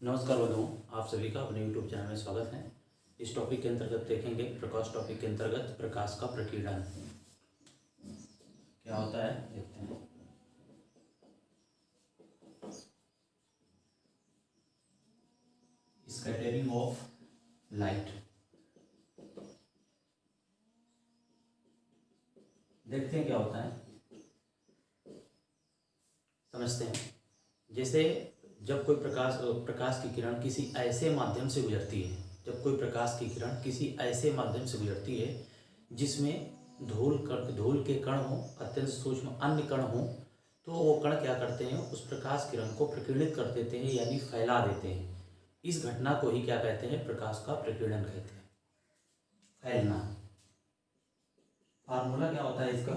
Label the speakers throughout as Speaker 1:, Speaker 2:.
Speaker 1: नमस्कार बंधुओं, आप सभी का अपने YouTube चैनल में स्वागत है। इस टॉपिक के अंतर्गत देखेंगे प्रकाश टॉपिक के अंतर्गत प्रकाश का प्रकीर्णन क्या होता है देखते हैं। स्कैटरिंग ऑफ लाइट देखते हैं क्या होता है, समझते हैं। जैसे जब कोई प्रकाश की किरण किसी ऐसे माध्यम से गुजरती है, जब कोई प्रकाश की किरण किसी ऐसे माध्यम से गुजरती है जिसमें धूल के कण हो, अत्यंत सूक्ष्म अन्य कण हो, तो वो कण क्या करते हैं, उस प्रकाश किरण को प्रकीर्णित कर देते हैं, यानी फैला देते हैं। इस घटना को ही क्या कहते हैं, प्रकाश का प्रकीर्णन कहते हैं, फैलना। फार्मूला क्या होता है इसका,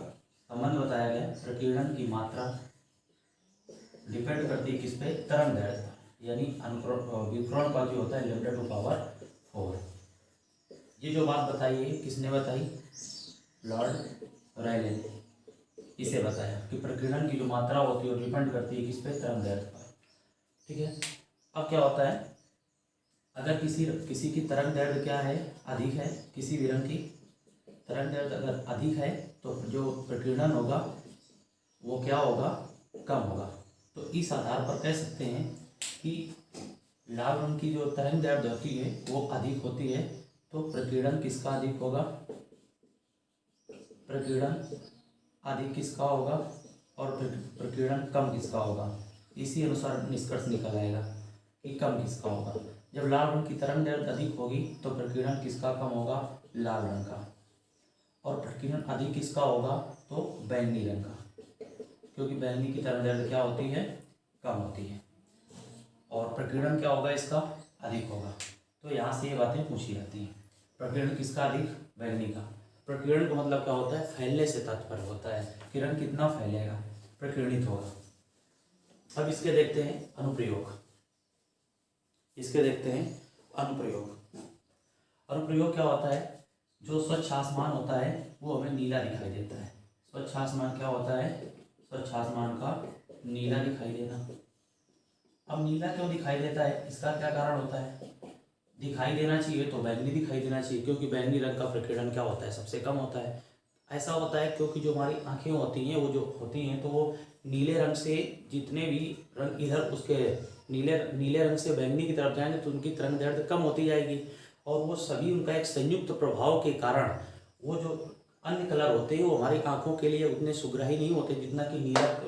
Speaker 1: संबंध बताया गया। प्रकीर्णन की मात्रा डिपेंड करती है किस पे, तरंग दैर्ध्य पर, यानी विकिरण का जो होता है λ/4। ये जो बात बताई है किसने बताई, लॉर्ड रायले ने इसे बताया कि प्रकीर्णन की जो मात्रा होती है वो डिपेंड करती है किस पे, तरंग दैर्ध्य पर। ठीक है। अब क्या होता है, अगर किसी की तरंग दैर्ध्य क्या है, अधिक है, किसी भी रंग की तरंग दैर्ध्य अगर अधिक है तो जो प्रकीर्णन होगा वो क्या होगा, कम होगा। तो इस आधार पर कह सकते हैं कि लाल रंग की जो तरंग दैर्ध्य होती है वो अधिक होती है, तो प्रकीर्णन किसका अधिक होगा, प्रकीर्णन अधिक किसका होगा और प्रकीर्णन कम किसका होगा। इसी अनुसार निष्कर्ष निकल आएगा कि कम किसका होगा। जब लाल रंग की तरंग दैर्ध्य अधिक होगी तो प्रकीर्णन किसका कम होगा, लाल रंग का, और प्रकीर्णन अधिक किसका होगा, तो बैंगनी रंग का, क्योंकि बैंगनी की तरंग दैर्ध्य क्या होती है, कम होती है, और प्रकीर्णन क्या होगा, इसका अधिक होगा। तो यहाँ से ये बातें पूछी जाती हैं। प्रकीर्णन किसका अधिक, बैंगनी का। प्रकीर्णन का मतलब क्या होता है, फैलने से तात्पर्य होता है, किरण कितना फैलेगा, प्रकीर्णित होगा। अब इसके देखते हैं अनुप्रयोग, इसके देखते हैं अनुप्रयोग। अनुप्रयोग क्या होता है, जो स्वच्छ आसमान होता है वो हमें नीला दिखाई देता है। स्वच्छ आसमान क्या होता है, स्वच्छ आसमान का नीला दिखाई देना। अब नीला क्यों दिखाई देता है, इसका क्या कारण होता है, दिखाई देना चाहिए तो बैंगनी दिखाई देना चाहिए, क्योंकि बैंगनी रंग का प्रकीर्णन क्या होता है, सबसे कम होता है। ऐसा होता है क्योंकि जो हमारी आंखें होती हैं वो जो होती हैं तो वो नीले रंग से, जितने भी रंग इधर उसके नीले रंग से बैंगनी की तरफ जाएंगे तो उनकी तरंग दैर्ध्य कम होती जाएगी, और वो सभी उनका एक संयुक्त प्रभाव के कारण वो जो अन्य कलर होते हैं वो हमारी आंखों के लिए उतने सुग्राही नहीं होते जितना कि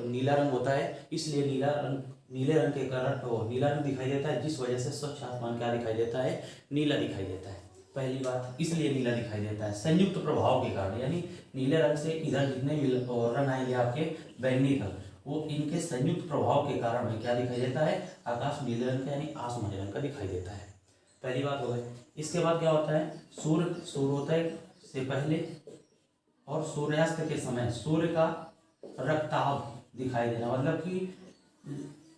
Speaker 1: नीला रंग होता है। इसलिए नीले रंग के कारण तो नीला रंग दिखाई देता है, जिस वजह से स्वच्छ आसमान क्या दिखाई देता है, नीला दिखाई देता है। पहली बात, इसलिए नीला दिखाई देता है संयुक्त प्रभाव के कारण, यानी नीले रंग से इधर जितने भी रंग आएंगे आपके बैंगनी रंग, वो इनके संयुक्त प्रभाव के कारण में क्या दिखाई देता है, आकाश नीले रंग का यानी आसमानी रंग का दिखाई देता है। पहली बात हो गई। इसके बाद क्या होता है, सूर्योदय से पहले और सूर्यास्त के समय सूर्य का रक्ताभ दिखाई देना, मतलब कि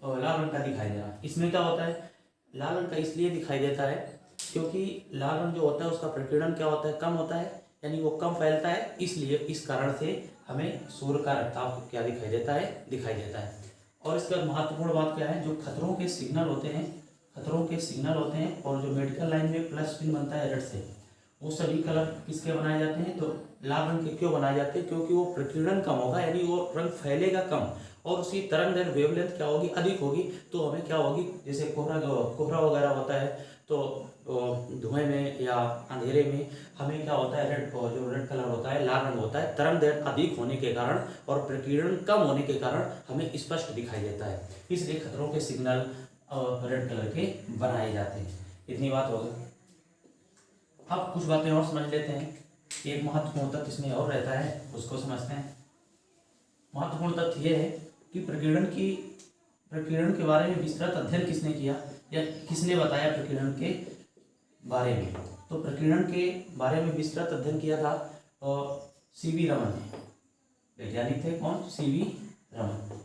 Speaker 1: लाल रंग का दिखाई देना। इसमें क्या होता है, लाल रंग का इसलिए दिखाई देता है क्योंकि लाल रंग जो होता है उसका प्रकीर्णन क्या होता है, कम होता है, यानी वो कम फैलता है, इसलिए इस कारण से हमें सूर्य का रक्ताभ क्या दिखाई देता है, दिखाई देता है। और इसके बाद महत्वपूर्ण बात क्या है, जो खतरों के सिग्नल होते हैं, खतरों के सिग्नल होते हैं, और जो मेडिकल लाइन में प्लस चिन्ह बनता है रेड से, वो सभी कलर किसके बनाए जाते हैं, तो लाल रंग के क्यों बनाए जाते हैं, क्योंकि वो प्रकीर्णन कम होगा, यानी वो रंग फैलेगा कम, और उसकी तरंग दैर्ध्य वेवलेंथ क्या होगी, अधिक होगी। तो हमें क्या होगी, जैसे कोहरा वगैरह होता है तो धुएं में या अंधेरे में हमें क्या होता है, जो रेड कलर होता है, लाल रंग होता है, तरंग दैर्ध्य अधिक होने के कारण और प्रकीर्णन कम होने के कारण हमें स्पष्ट दिखाई देता है, इसलिए खतरों के सिग्नल रेड कलर के बनाए जाते हैं। इतनी बात हो गई। अब कुछ बातें और समझ लेते हैं। एक महत्वपूर्ण तथ्य इसमें और रहता है, उसको समझते हैं। महत्वपूर्ण तथ्य यह है कि प्रकीर्णन के बारे में विस्तृत अध्ययन किसने किया या किसने बताया प्रकीर्णन के बारे में, तो प्रकीर्णन के बारे में विस्तृत अध्ययन किया था सीवी रमन ने। वैज्ञानिक थे कौन, सीवी रमन।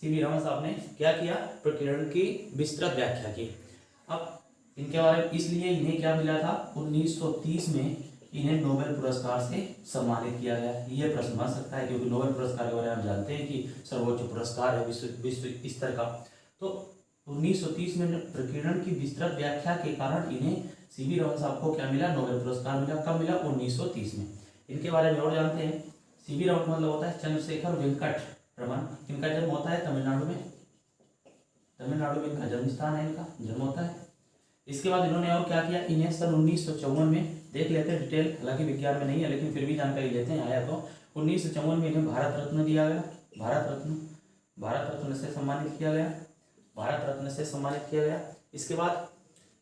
Speaker 1: सीवी रमन साहब ने क्या किया, प्रकीर्णन की विस्तृत व्याख्या की। अब इनके बारे में इसलिए इन्हें क्या मिला था, 1930 में इन्हें नोबेल पुरस्कार से सम्मानित किया गया। ये प्रश्न बन सकता है क्योंकि नोबेल पुरस्कार के बारे में हम जानते हैं कि सर्वोच्च पुरस्कार है विश्व स्तर का। तो 1930 में प्रकीर्णन की विस्तृत व्याख्या के कारण इन्हें सीवी रमन साहब को क्या मिला, नोबेल पुरस्कार मिला। कब मिला, 1930 में। इनके बारे में और जानते हैं। सीवी रमन मतलब होता है चंद्रशेखर वेंकट रमन। इनका जन्म होता है तमिलनाडु में। तमिलनाडु में इनका जन्म स्थान है, इनका जन्म होता है। इसके बाद इन्होंने और क्या किया, इन्हें सन 1954 में देख लेते हैं डिटेल, हालांकि विज्ञान में नहीं है लेकिन फिर भी जानकारी लेते हैं, आया तो 1954 में इन्हें भारत रत्न दिया गया। भारत रत्न से सम्मानित किया गया। भारत रत्न से सम्मानित किया गया। इसके बाद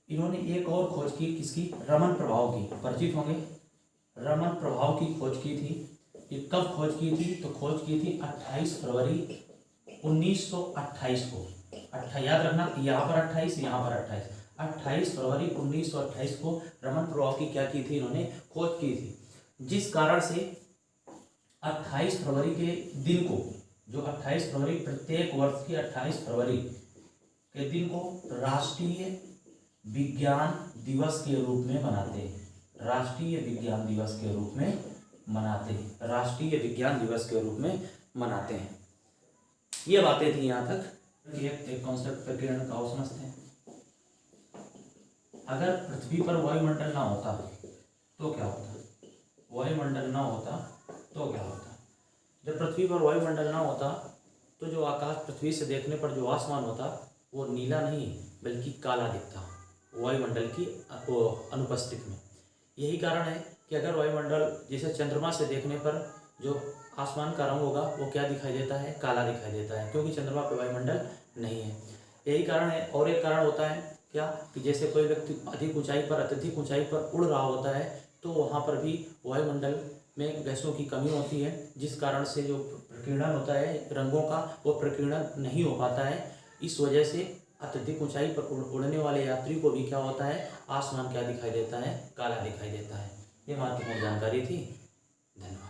Speaker 1: इन्होंने एक और खोज की, किसकी, रमन प्रभाव की। परिचित होंगे, रमन प्रभाव की खोज की थी। ये कब खोज की थी, तो खोज की थी 28 फरवरी 1928 को। याद रखना, यहाँ पर 28, यहाँ पर 28 फरवरी 1928 को रमन प्रभाव की क्या की थी, इन्होंने खोज की थी। जिस कारण से 28 फरवरी के दिन को, जो 28 फरवरी प्रत्येक वर्ष की 28 फरवरी के दिन को राष्ट्रीय विज्ञान दिवस के रूप में मनाते हैं। राष्ट्रीय विज्ञान दिवस के रूप में मनाते हैं। राष्ट्रीय विज्ञान दिवस के रूप में मनाते हैं। ये बातें थी यहाँ तक। एक कॉन्सेप्ट प्रकीर्णन का और समझते हैं। अगर पृथ्वी पर वायुमंडल ना होता तो क्या होता, वायुमंडल ना होता तो क्या होता। जब पृथ्वी पर वायुमंडल ना होता तो जो आकाश पृथ्वी से देखने पर जो आसमान होता वो नीला नहीं बल्कि काला दिखता, वायुमंडल की अनुपस्थिति में। यही कारण है कि अगर वायुमंडल जैसे चंद्रमा से देखने पर जो आसमान का रंग होगा वो क्या दिखाई देता है, काला दिखाई देता है, क्योंकि चंद्रमा पर वायुमंडल नहीं है। यही कारण है। और एक कारण होता है क्या, कि जैसे कोई व्यक्ति अधिक ऊंचाई पर, अत्यधिक ऊंचाई पर उड़ रहा होता है तो वहाँ पर भी वायुमंडल में गैसों की कमी होती है, जिस कारण से जो प्रकीर्णन होता है रंगों का वो प्रकीर्णन नहीं हो पाता है। इस वजह से अत्यधिक ऊंचाई पर उड़ने वाले यात्री को भी क्या होता है, आसमान क्या दिखाई देता है, काला दिखाई देता है। ये महत्वपूर्ण जानकारी थी। धन्यवाद।